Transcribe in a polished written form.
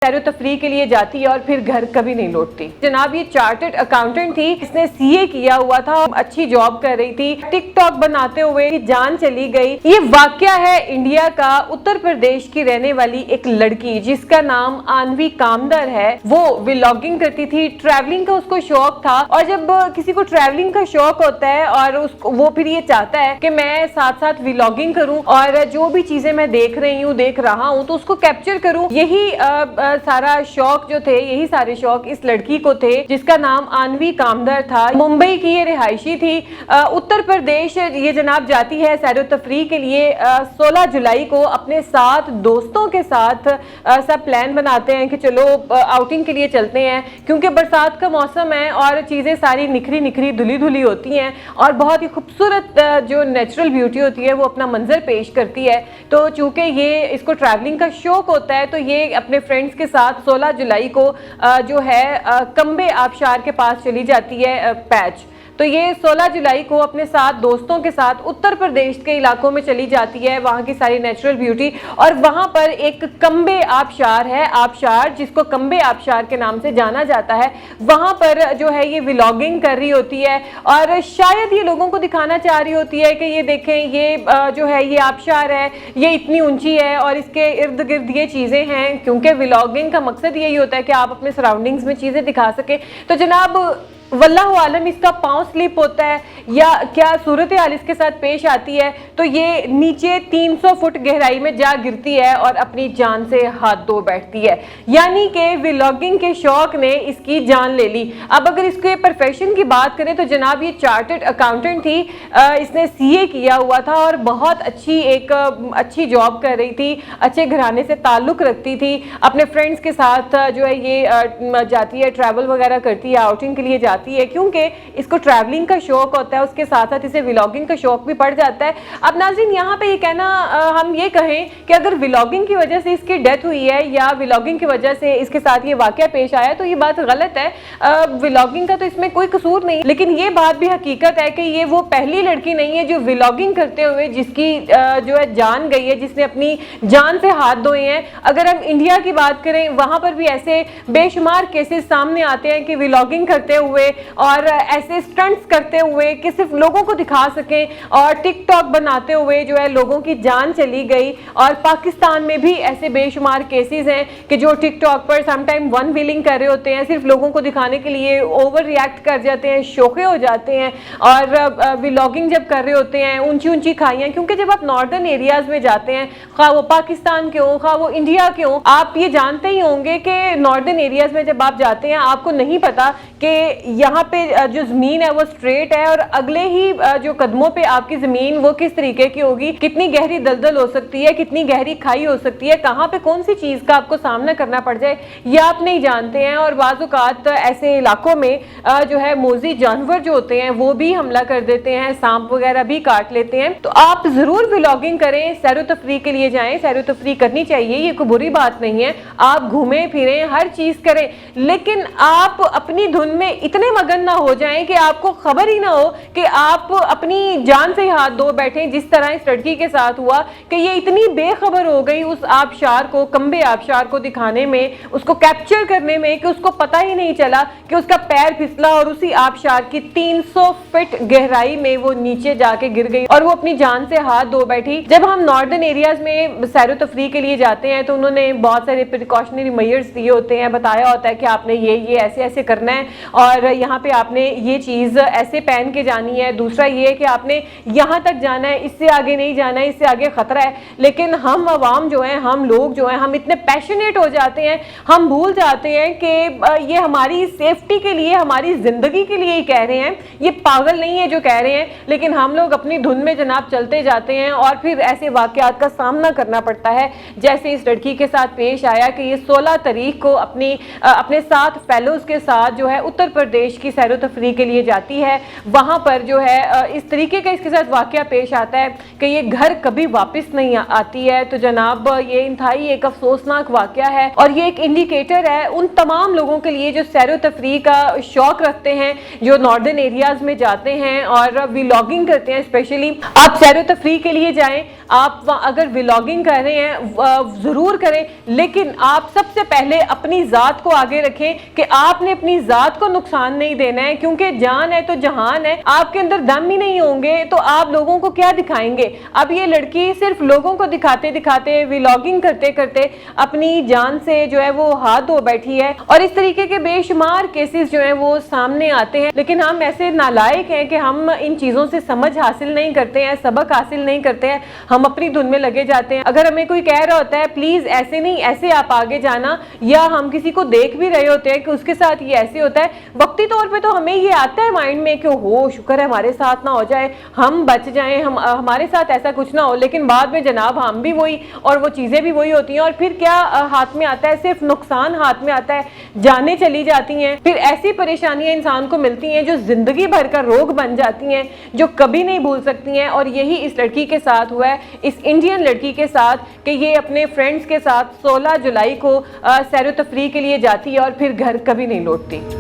Serow तफरी के लिए जाती है और फिर घर कभी नहीं लौटती। जनाब ये चार्टर्ड अकाउंटेंट थी, इसने सीए किया हुआ था, अच्छी जॉब कर रही थी, टिकटॉक बनाते हुए जान चली गई। ये वाकया है इंडिया का, उत्तर प्रदेश की रहने वाली एक लड़की जिसका नाम आनवी कामदर है। वो व्लॉगिंग करती थी, ट्रैवलिंग का उसको शौक था और जब किसी को ट्रैवलिंग का शौक होता है और उसको वो फिर ये चाहता है कि मैं साथ साथ व्लॉगिंग करूं और जो भी चीजें मैं देख रही हूँ देख रहा हूँ तो उसको कैप्चर करूं। यही सारा शौक जो थे, यही सारे शौक इस लड़की को थे जिसका नाम आनवी कामदर था। मुंबई की ये रिहायशी थी। उत्तर प्रदेश ये जनाब जाती है सैरो तफरी के लिए। 16 जुलाई को अपने साथ दोस्तों के साथ सब प्लान बनाते हैं कि चलो आउटिंग के लिए चलते हैं, क्योंकि बरसात का मौसम है और चीजें सारी निखरी निखरी धुली धुली होती हैं और बहुत ही खूबसूरत जो नेचुरल ब्यूटी होती है वो अपना मंजर पेश करती है। तो चूंकि ये इसको ट्रैवलिंग का शौक होता है तो ये अपने फ्रेंड्स के साथ 16 जुलाई को जो है कंबे आबशार के पास चली जाती है पैच। तो ये 16 जुलाई को अपने साथ दोस्तों के साथ उत्तर प्रदेश के इलाकों में चली जाती है, वहाँ की सारी नेचुरल ब्यूटी। और वहाँ पर एक कंबे आबशार है, आबशार जिसको कंबे आबशार के नाम से जाना जाता है। वहाँ पर जो है ये व्लॉगिंग कर रही होती है और शायद ये लोगों को दिखाना चाह रही होती है कि ये देखें, ये जो है ये आबशार है, ये इतनी ऊंची है और इसके इर्द गिर्द ये चीज़ें हैं, क्योंकि व्लॉगिंग का मकसद यही होता है कि आप अपने सराउंडिंग्स में चीज़ें दिखा सकें। तो जनाब वल्लाहु आलम इसका पांव स्लिप होता है या क्या सूरत हाल इसके साथ पेश आती है तो ये नीचे 300 फुट गहराई में जा गिरती है और अपनी जान से हाथ धो बैठती है। यानी कि व्लॉगिंग के शौक ने इसकी जान ले ली। अब अगर इसके प्रोफेशन की बात करें तो जनाब ये चार्टर्ड अकाउंटेंट थी, इसने सीए किया हुआ था और बहुत अच्छी जॉब कर रही थी, अच्छे घराने से ताल्लुक़ रखती थी। अपने फ्रेंड्स के साथ जो है ये जाती है, ट्रैवल वगैरह करती है, आउटिंग के लिए जाती है, क्योंकि इसको ट्रैवलिंग का शौक होता है, उसके साथ साथ इसे व्लॉगिंग का शौक भी पड़ जाता है। अब नाज़रीन यहाँ पे ये कहना हम ये कहें कि अगर व्लॉगिंग की वजह से इसकी डेथ हुई है या व्लॉगिंग की वजह से इसके साथ ये वाकया पेश आया तो ये बात गलत है। व्लॉगिंग का तो इसमें कोई कसूर नहीं, लेकिन ये बात भी हकीकत है कि ये वो पहली लड़की नहीं है जो व्लॉगिंग करते हुए जिसकी जो है जान गई है, जिसने अपनी जान से हाथ धोए हैं। अगर हम इंडिया की बात करें वहां पर भी ऐसे बेशुमार केसेस सामने आते हैं कि व्लॉगिंग करते हुए और ऐसे स्टंट्स करते हुए कि सिर्फ लोगों को दिखा सकें और टिकटॉक बनाते हुए जो है लोगों की जान चली गई। और पाकिस्तान में भी ऐसे बेशुमार केसेस हैं कि जो टिकटॉक पर समटाइम वन व्हीलिंग कर रहे होते हैं, सिर्फ लोगों को दिखाने के लिए ओवर रिएक्ट कर जाते हैं, शोखे हो जाते हैं और व्लॉगिंग जब कर रहे होते हैं ऊंची ऊंची खाइयाँ, क्योंकि जब आप नॉर्दर्न एरियाज में जाते हैं, खा वो पाकिस्तान के हो खा वो इंडिया के हो, आप ये जानते ही होंगे कि नॉर्दर्न एरियाज में जब आप जाते हैं आपको नहीं पता कि यहाँ पे जो जमीन है वो स्ट्रेट है और अगले ही जो कदमों पे आपकी जमीन वो किस तरीके की होगी, कितनी गहरी दलदल हो सकती है, कितनी गहरी खाई हो सकती है, कहाँ पे कौन सी चीज का आपको सामना करना पड़ जाए ये आप नहीं जानते हैं। और बाज़ औक़ात ऐसे इलाकों में जो है मोज़ी जानवर जो होते हैं वो भी हमला कर देते हैं, सांप वगैरह भी काट लेते हैं। तो आप जरूर व्लॉगिंग करें, सैरो तफरी के लिए जाएं, सैरो तफरी करनी चाहिए, ये कोई बुरी बात नहीं है। आप घूमें फिरें, हर चीज करें, लेकिन आप अपनी धुन में इतने मगन ना हो जाएं कि आपको खबर ही ना हो कि आप अपनी जान से हाथ धो बैठे, जिस तरह इस लड़की के साथ हुआ कि ये इतनी बेखबर हो गई उस आबशार को, कंबे आबशार को दिखाने में, उसको कैप्चर करने में, कि उसको पता ही नहीं चला कि उसका पैर फिसला और उसी आबशार की 300 फीट गहराई में वो नीचे जाके गिर गई और वो अपनी जान से हाथ धो बैठी। जब हम नॉर्दर्न एरियाज में सैरो तफरी के लिए जाते हैं तो उन्होंने बहुत सारे प्रिकॉशनरी मेजर्स दिए होते हैं, बताया होता है कि आपने ये ऐसे ऐसे करना है और यहाँ पे आपने ये चीज़ ऐसे पहन के जानी है, दूसरा ये कि आपने यहाँ तक जाना है, इससे आगे नहीं जाना है, इससे आगे खतरा है। लेकिन हम अवाम जो हैं, हम लोग जो हैं, हम इतने पैशनेट हो जाते हैं, हम भूल जाते हैं कि ये हमारी सेफ्टी के लिए, हमारी जिंदगी के लिए ही कह रहे हैं, ये पागल नहीं है जो कह रहे हैं। लेकिन हम लोग अपनी धुन में जनाब चलते जाते हैं और फिर ऐसे वाकयात का सामना करना पड़ता है, जैसे इस लड़की के साथ पेश आया कि ये 16 तारीख को अपने साथ फेलोज के साथ जो है उत्तर प्रदेश की सैरो तफरी के लिए जाती है। वहाँ पर जो है इस तरीके का इसके साथ वाकया पेश आता है कि ये घर कभी वापस नहीं आती है। तो जनाब ये इंतहाई एक अफसोसनाक वाकया है और ये एक इंडिकेटर है उन तमाम लोगों के लिए जो सैरो तफरी का शौक रखते हैं, जो नॉर्दर्न एरियाज में जाते हैं और व्लॉगिंग करते हैं। स्पेशली आप सैरो तफरी के लिए जाएं, आप अगर व्लॉगिंग कर रहे हैं जरूर करें, लेकिन आप सबसे पहले अपनी जात को आगे रखें कि आपने अपनी जात को नुकसान नहीं देना है, क्योंकि जान है तो जहान है। आपके अंदर दम ही नहीं होंगे तो आप लोगों को क्या दिखाएंगे। अब ये लड़की सिर्फ लोगों को दिखाते दिखाते, व्लॉगिंग करते करते अपनी जान से जो है वो हाथ धो बैठी है, और इस तरीके के बेशुमार केसेस जो है वो सामने आते हैं। लेकिन हम ऐसे नालायक हैं कि हम इन चीजों से समझ हासिल नहीं करते हैं, सबक हासिल नहीं करते हैं, हम अपनी धुन में लगे जाते हैं। अगर हमें कोई कह रहा होता है प्लीज ऐसे नहीं, ऐसे आप आगे जाना, या हम किसी को देख भी रहे होते हैं कि उसके साथ ये ऐसे होता है, वक्ती तौर पे तो हमें ये आता है माइंड में कि हो शुक्र है हमारे साथ ना हो जाए, हम बच जाएं, हम हमारे साथ ऐसा कुछ ना हो। लेकिन बाद में जनाब हम भी वही और वो चीजें भी वही होती हैं, और फिर क्या हाथ में आता है, सिर्फ नुकसान हाथ में आता है, जानें चली जाती हैं। फिर ऐसी परेशानियां इंसान को मिलती हैं जो जिंदगी भर का रोग बन जाती हैं, जो कभी नहीं भूल सकती हैं। और यही इस लड़की के साथ हुआ है, इस इंडियन लड़की के साथ, कि ये अपने फ्रेंड्स के साथ 16 जुलाई को सैर तफरीह के लिए जाती है और फिर घर कभी नहीं लौटती।